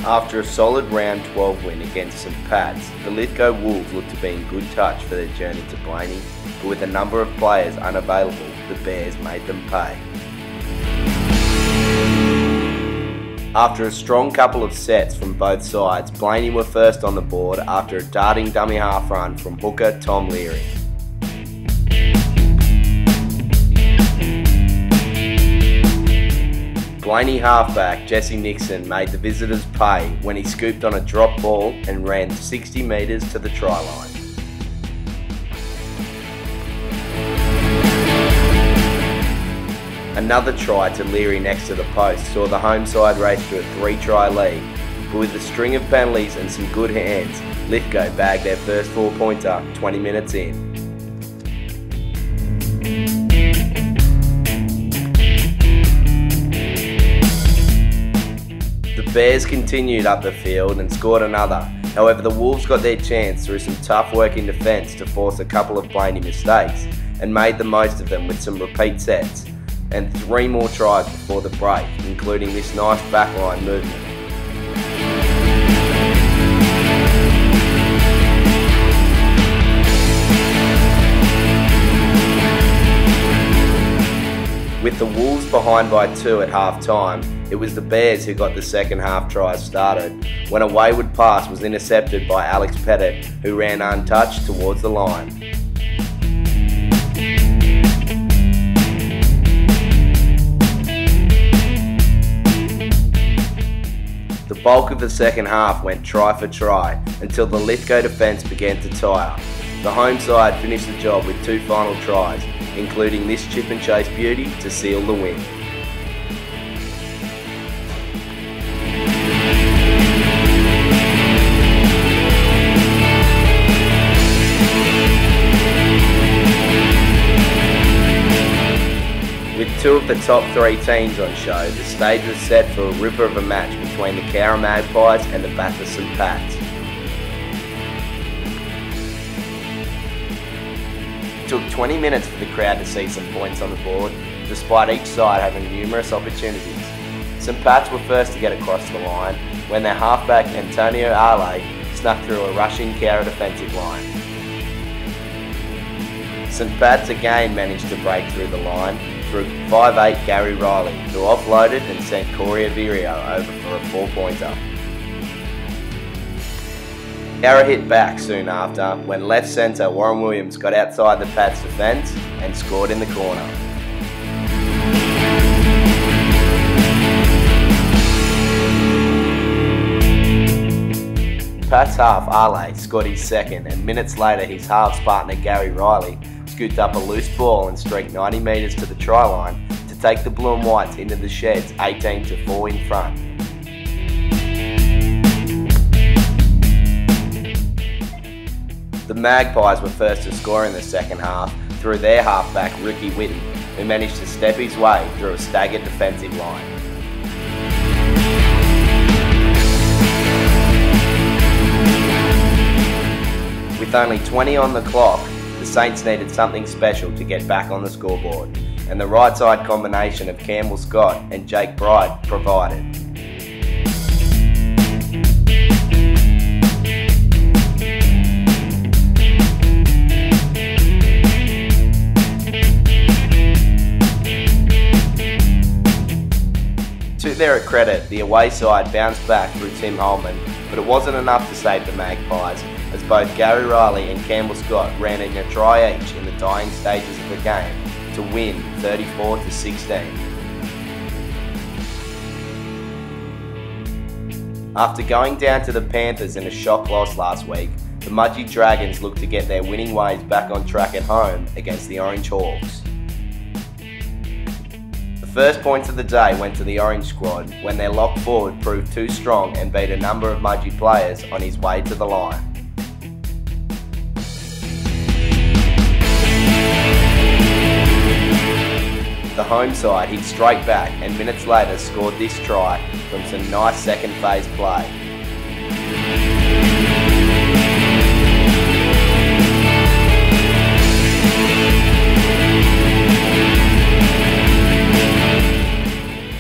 After a solid round 12 win against St Pat's, the Lithgow Wolves looked to be in good touch for their journey to Blayney, but with a number of players unavailable, the Bears made them pay. After a strong couple of sets from both sides, Blayney were first on the board after a darting dummy half run from hooker Tom Leary. Blayney halfback Jesse Nixon made the visitors pay when he scooped on a drop ball and ran 60 metres to the try line. Another try to Leary next to the post saw the home side race to a 3-try lead, but with a string of penalties and some good hands, Lithgow bagged their first 4-pointer 20 minutes in. The Bears continued up the field and scored another. However, the Wolves got their chance through some tough work in defence to force a couple of Blayney mistakes and made the most of them with some repeat sets and 3 more tries before the break, including this nice backline movement. With the Wolves behind by 2 at half-time, it was the Bears who got the second half tries started, when a wayward pass was intercepted by Alex Pettit, who ran untouched towards the line. The bulk of the second half went try for try until the Lithgow defence began to tire. The home side finished the job with 2 final tries, including this chip and chase beauty to seal the win. With 2 of the top 3 teams on show, the stage was set for a ripper of a match between the Cowra Magpies and the Bathurst St Pats. It took 20 minutes for the crowd to see some points on the board, despite each side having numerous opportunities. St Pat's were first to get across the line when their halfback Antonio Ale snuck through a rushing Cowra defensive line. St Pat's again managed to break through the line through 5'8" Gary Riley, who offloaded and sent Corey Averio over for a 4-pointer. Cowra hit back soon after when left centre Warren Williams got outside the Pats' defence and scored in the corner. Pat's half Ale scored his second, and minutes later his halves partner Gary Riley scooped up a loose ball and streaked 90 metres to the try line to take the Blue and Whites into the sheds 18-4 in front. The Magpies were first to score in the second half through their halfback Ricky Whitten, who managed to step his way through a staggered defensive line. With only 20 on the clock, the Saints needed something special to get back on the scoreboard, and the right side combination of Campbell Scott and Jake Bright provided. To their credit, the away side bounced back through Tim Holman, but it wasn't enough to save the Magpies, as both Gary Riley and Campbell Scott ran in a try each in the dying stages of the game to win 34-16. After going down to the Panthers in a shock loss last week, the Mudgee Dragons looked to get their winning ways back on track at home against the Orange Hawks. The first points of the day went to the Orange squad when their lock forward proved too strong and beat a number of Mudgee players on his way to the line. The home side hit straight back and minutes later scored this try from some nice second phase play.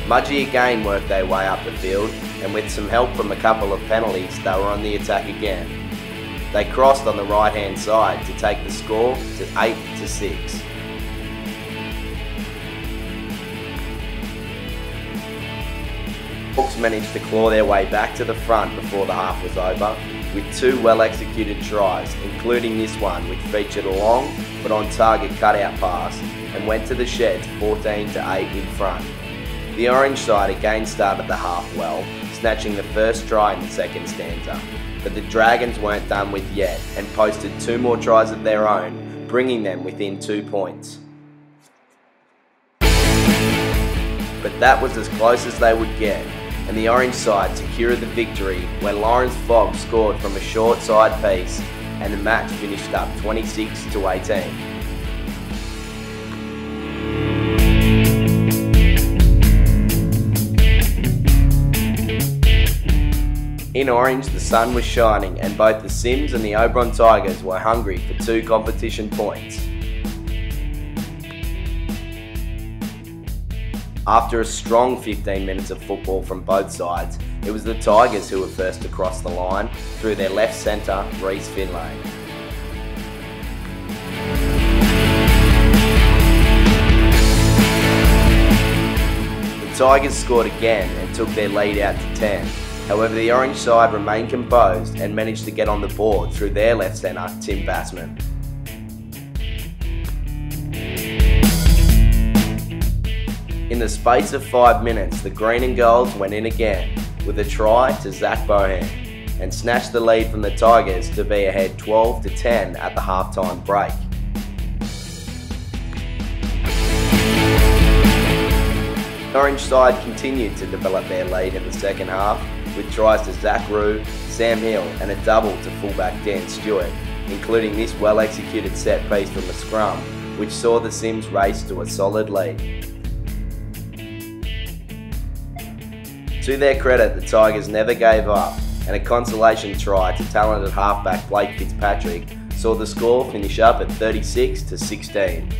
Mudgee again worked their way up the field, and with some help from a couple of penalties, they were on the attack again. They crossed on the right hand side to take the score to 8-6. Hawks managed to claw their way back to the front before the half was over, with two well executed tries, including this one which featured a long but on target cutout pass and went to the Sheds 14-8 in front. The Orange side again started the half well, snatching the first try in the second stanza, but the Dragons weren't done with yet and posted two more tries of their own, bringing them within 2 points. But that was as close as they would get, and the Orange side secured the victory when Lawrence Fogg scored from a short side piece, and the match finished up 26-18. In Orange, the sun was shining and both the CYMS and the Oberon Tigers were hungry for 2 competition points. After a strong 15 minutes of football from both sides, it was the Tigers who were first to cross the line through their left centre, Reece Finlay. The Tigers scored again and took their lead out to 10. However, the Orange side remained composed and managed to get on the board through their left centre, Tim Bassman. In the space of 5 minutes, the Green and Golds went in again with a try to Zach Bohan and snatched the lead from the Tigers to be ahead 12-10 at the half-time break. The Orange side continued to develop their lead in the second half with tries to Zach Rue, Sam Hill and a double to fullback Dan Stewart, including this well-executed set piece from the scrum, which saw the CYMS race to a solid lead. To their credit, the Tigers never gave up, and a consolation try to talented halfback Blake Fitzpatrick saw the score finish up at 36-16.